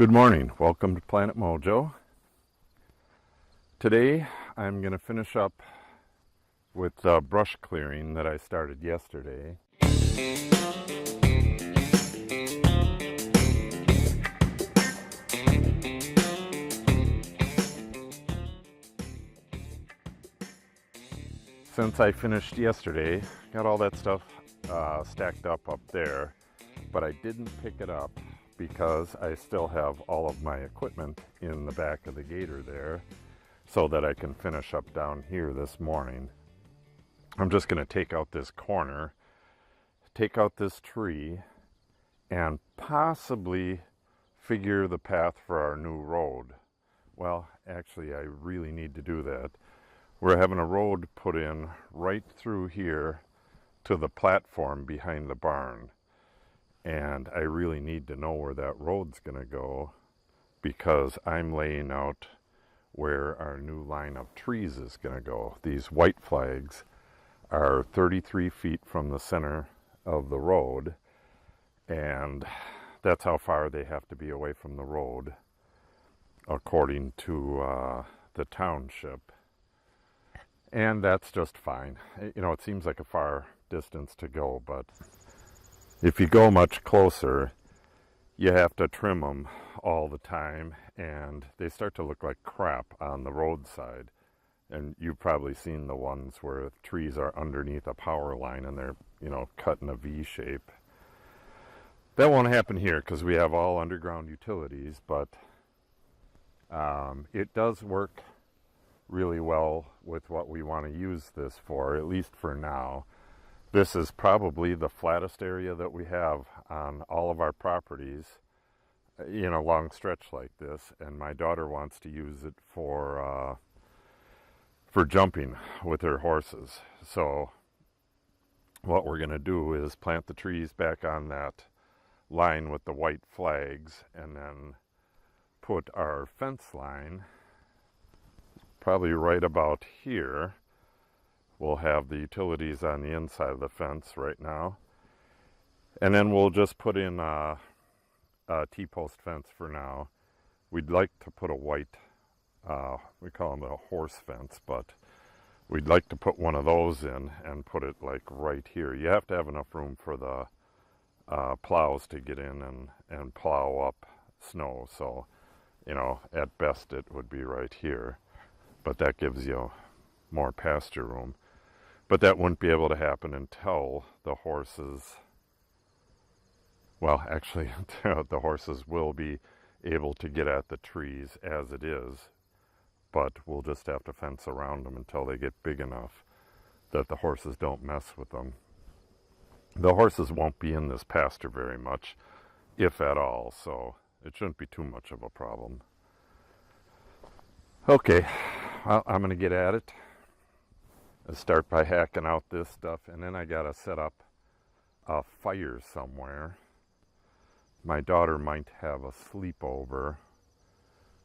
Good morning. Welcome to Planet Mojo. Today I'm going to finish up with brush clearing that I started yesterday. Since I finished yesterday, got all that stuff stacked up there, but I didn't pick it up because I still have all of my equipment in the back of the gator there so that I can finish up down here this morning. I'm just going to take out this corner, take out this tree, and possibly figure the path for our new road. Well, actually, I really need to do that. We're having a road put in right through here to the platform behind the barn. And I really need to know where that road's going to go because I'm laying out where our new line of trees is going to go. These white flags are 33 feet from the center of the road, and that's how far they have to be away from the road according to the township. And that's just fine. You know, it seems like a far distance to go, but if you go much closer, you have to trim them all the time, and they start to look like crap on the roadside. And you've probably seen the ones where trees are underneath a power line and they're, you know, cut in a V shape. That won't happen here because we have all underground utilities, but it does work really well with what we want to use this for, at least for now. This is probably the flattest area that we have on all of our properties in a long stretch like this, and my daughter wants to use it for jumping with her horses. So what we're going to do is plant the trees back on that line with the white flags and then put our fence line probably right about here. We'll have the utilities on the inside of the fence right now. And then we'll just put in a T-post fence for now. We'd like to put a white, we call them a horse fence, but we'd like to put one of those in and put it like right here. You have to have enough room for the plows to get in and plow up snow. So, you know, at best it would be right here. But that gives you more pasture room. But that wouldn't be able to happen until the horses, well, actually, the horses will be able to get at the trees as it is, but we'll just have to fence around them until they get big enough that the horses don't mess with them. The horses won't be in this pasture very much, if at all, so it shouldn't be too much of a problem. Okay, well, I'm going to get at it. I'll start by hacking out this stuff, and then I got to set up a fire somewhere. My daughter might have a sleepover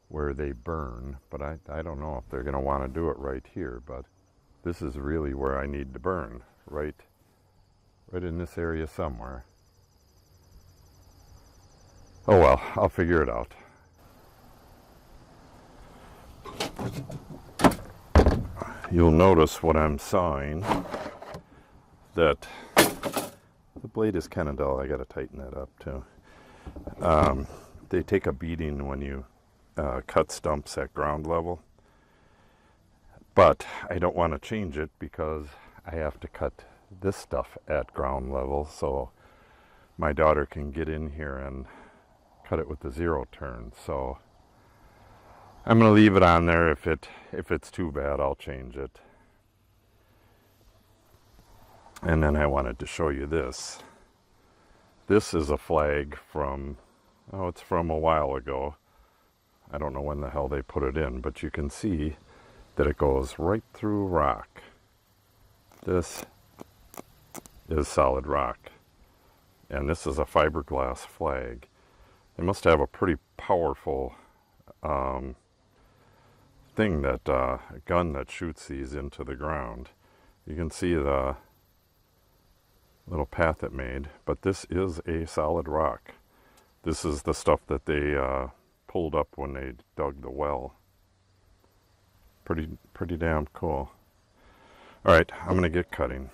where they burn, but I don't know if they're going to want to do it right here, but this is really where I need to burn, right in this area somewhere. Oh well, I'll figure it out. You'll notice when I'm sawing that the blade is kind of dull. I got to tighten that up too. They take a beating when you cut stumps at ground level, but I don't want to change it because I have to cut this stuff at ground level so my daughter can get in here and cut it with the zero turn. So I'm going to leave it on there. If it's too bad, I'll change it. And then I wanted to show you this. This is a flag from, it's from a while ago. I don't know when the hell they put it in, but you can see that it goes right through rock. This is solid rock. And this is a fiberglass flag. They must have a pretty powerful thing that a gun that shoots these into the ground. You can see the little path it made, but this is a solid rock. This is the stuff that they pulled up when they dug the well. Pretty damn cool. All right, I'm gonna get cutting.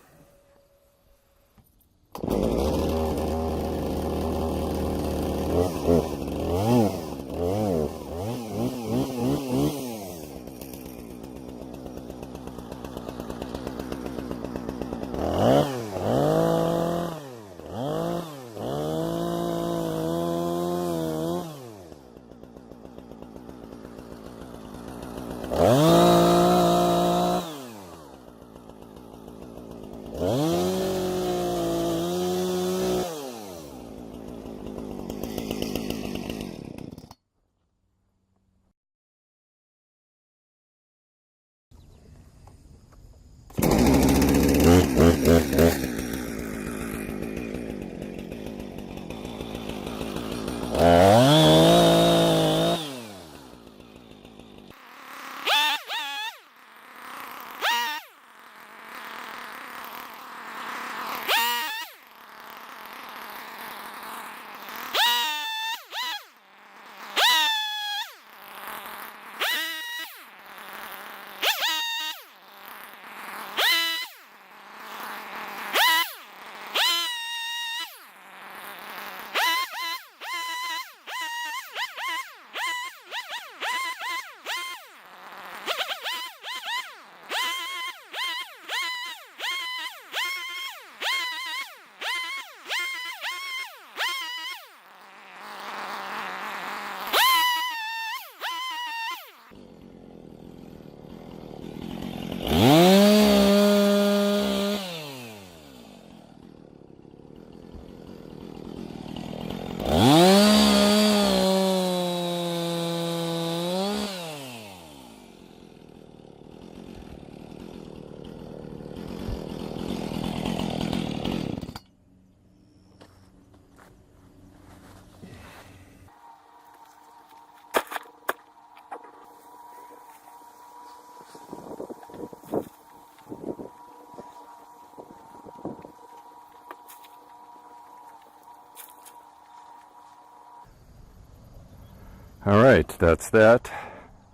All right, that's that.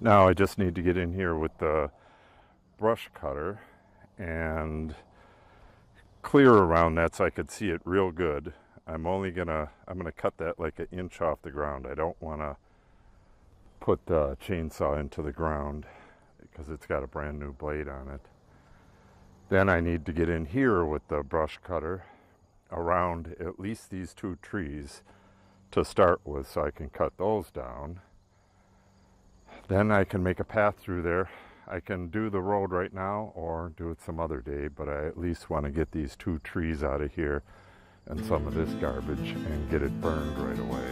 Now I just need to get in here with the brush cutter and clear around that so I could see it real good. I'm gonna cut that like 1 inch off the ground. I don't want to put the chainsaw into the ground because it's got a brand new blade on it. Then I need to get in here with the brush cutter around at least these 2 trees to start with so I can cut those down. Then I can make a path through there. I can do the road right now or do it some other day, but I at least want to get these 2 trees out of here and some of this garbage and get it burned right away.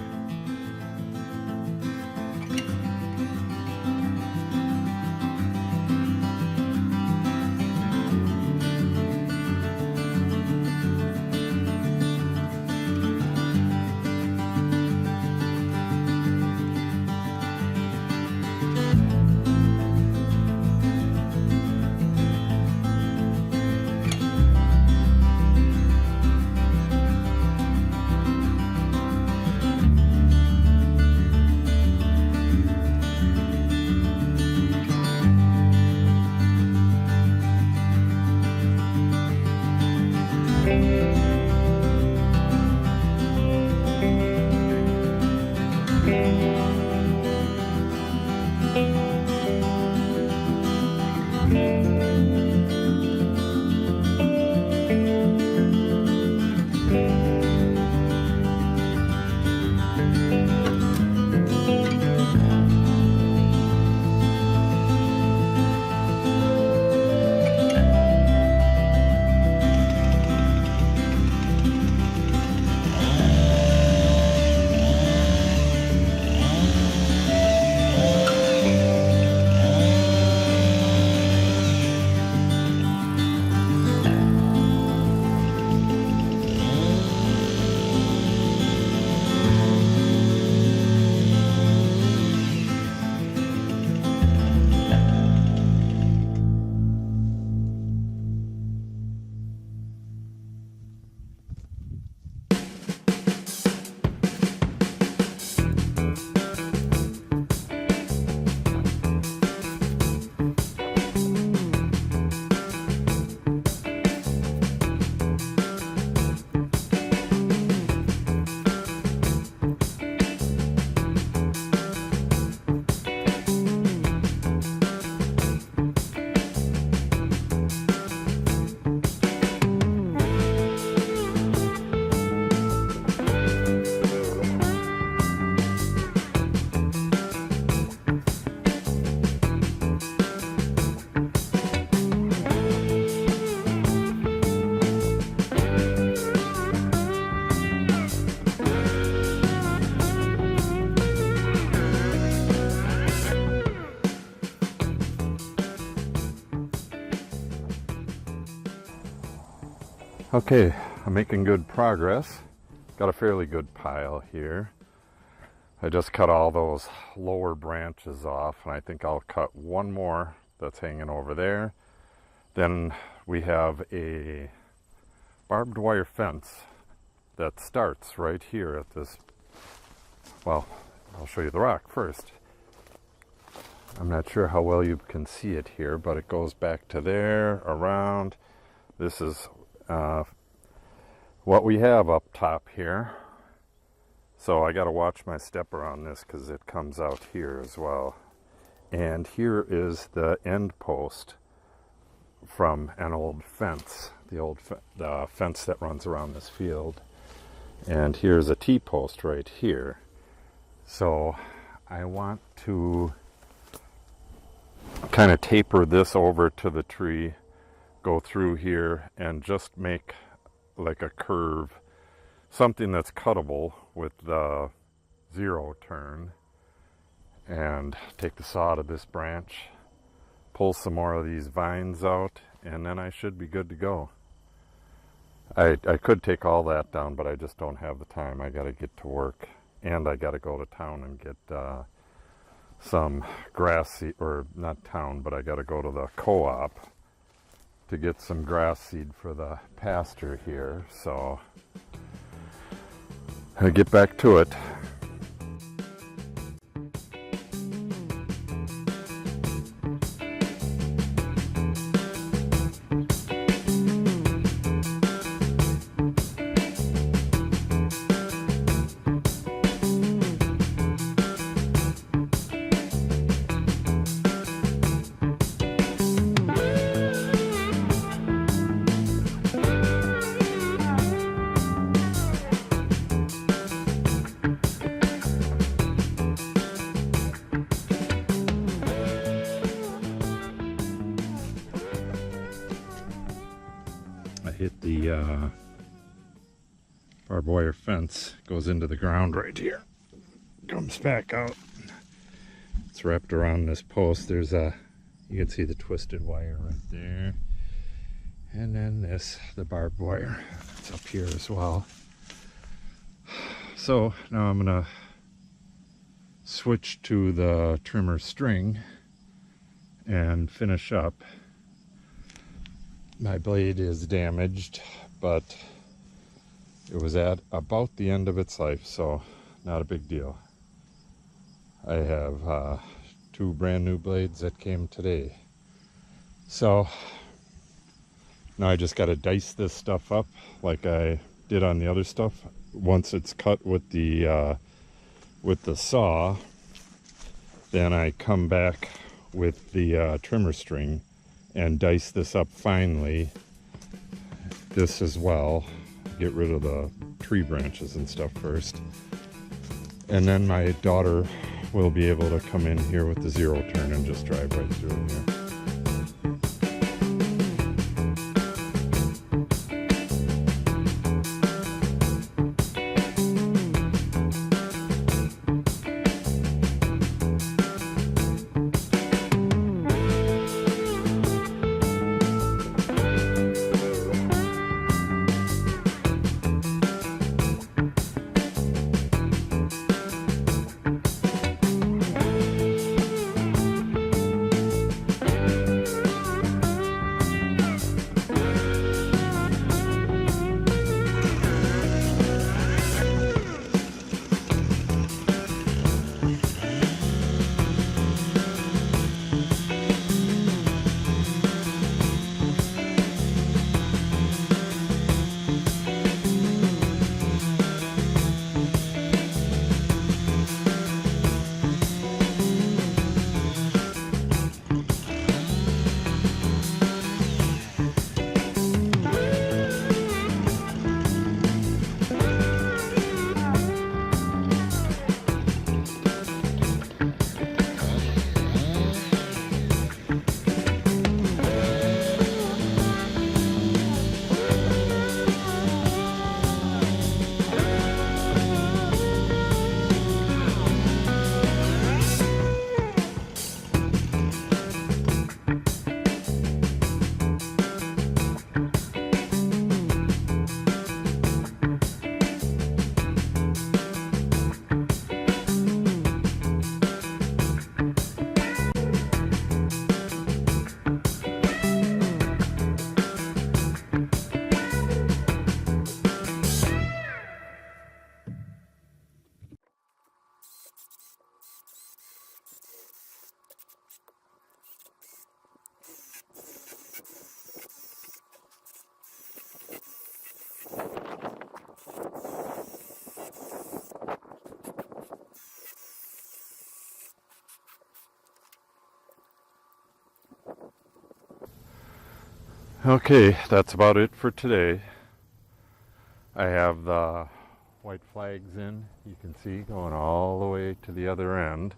Okay, I'm making good progress. Got a fairly good pile here. I just cut all those lower branches off, and I think I'll cut one more that's hanging over there. Then we have a barbed wire fence that starts right here at this, well, I'll show you the rock first. I'm not sure how well you can see it here, but it goes back to there, around. This is what we have up top here. So I got to watch my stepper on this because it comes out here as well. And here is the end post from an old fence, the fence that runs around this field. And here's a T-post right here. So I want to kind of taper this over to the tree, go through here, and just make like a curve, something that's cuttable with the 0 turn, and take the saw to this branch, pull some more of these vines out, and then I should be good to go. I could take all that down, but I just don't have the time. I got to get to work, and I got to go to town and get some grass seed, or not town, but I got to go to the co-op to get some grass seed for the pasture here. So I get back to it. Hit the barbed wire fence, goes into the ground right here, comes back out. It's wrapped around this post. There's you can see the twisted wire right there, and then the barbed wire, it's up here as well. So now I'm gonna switch to the trimmer string and finish up. My blade is damaged, but it was at about the end of its life, so not a big deal. I have 2 brand new blades that came today. So now I just got to dice this stuff up like I did on the other stuff. Once it's cut with the saw, then I come back with the trimmer string and dice this up finely. This as well. Get rid of the tree branches and stuff first. And then my daughter will be able to come in here with the 0 turn and just drive right through here. Okay, that's about it for today. I have the white flags in, you can see, going all the way to the other end.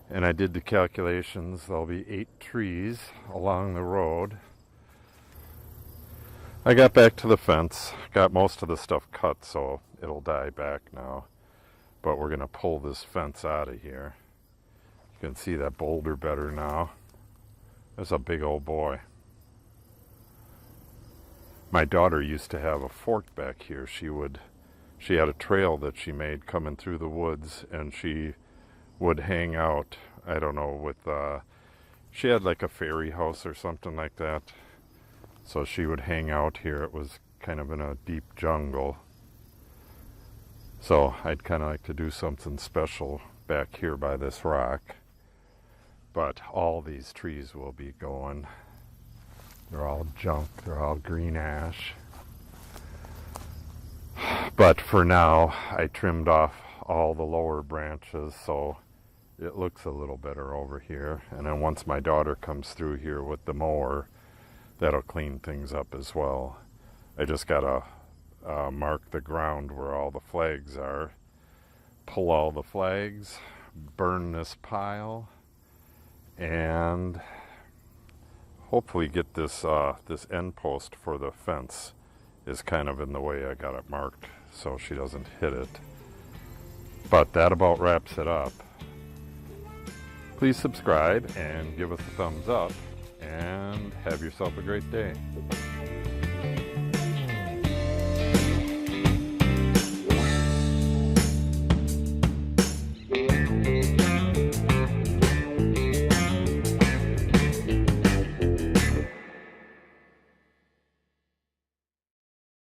And I did the calculations. There'll be 8 trees along the road. I got back to the fence, got most of the stuff cut, so it'll die back now. But we're going to pull this fence out of here. You can see that boulder better now. That's a big old boy. My daughter used to have a fort back here. She had a trail that she made coming through the woods, and she would hang out, I don't know, with, she had like a fairy house or something like that. So she would hang out here. It was kind of in a deep jungle. So I'd kind of like to do something special back here by this rock. But all these trees will be going. They're all junk. They're all green ash. But for now, I trimmed off all the lower branches, so it looks a little better over here. And then once my daughter comes through here with the mower, that'll clean things up as well. I just gotta mark the ground where all the flags are, pull all the flags, burn this pile, and hopefully get this this end post for the fence is kind of in the way. I got it marked so she doesn't hit it. But that about wraps it up. Please subscribe and give us a thumbs up, and have yourself a great day.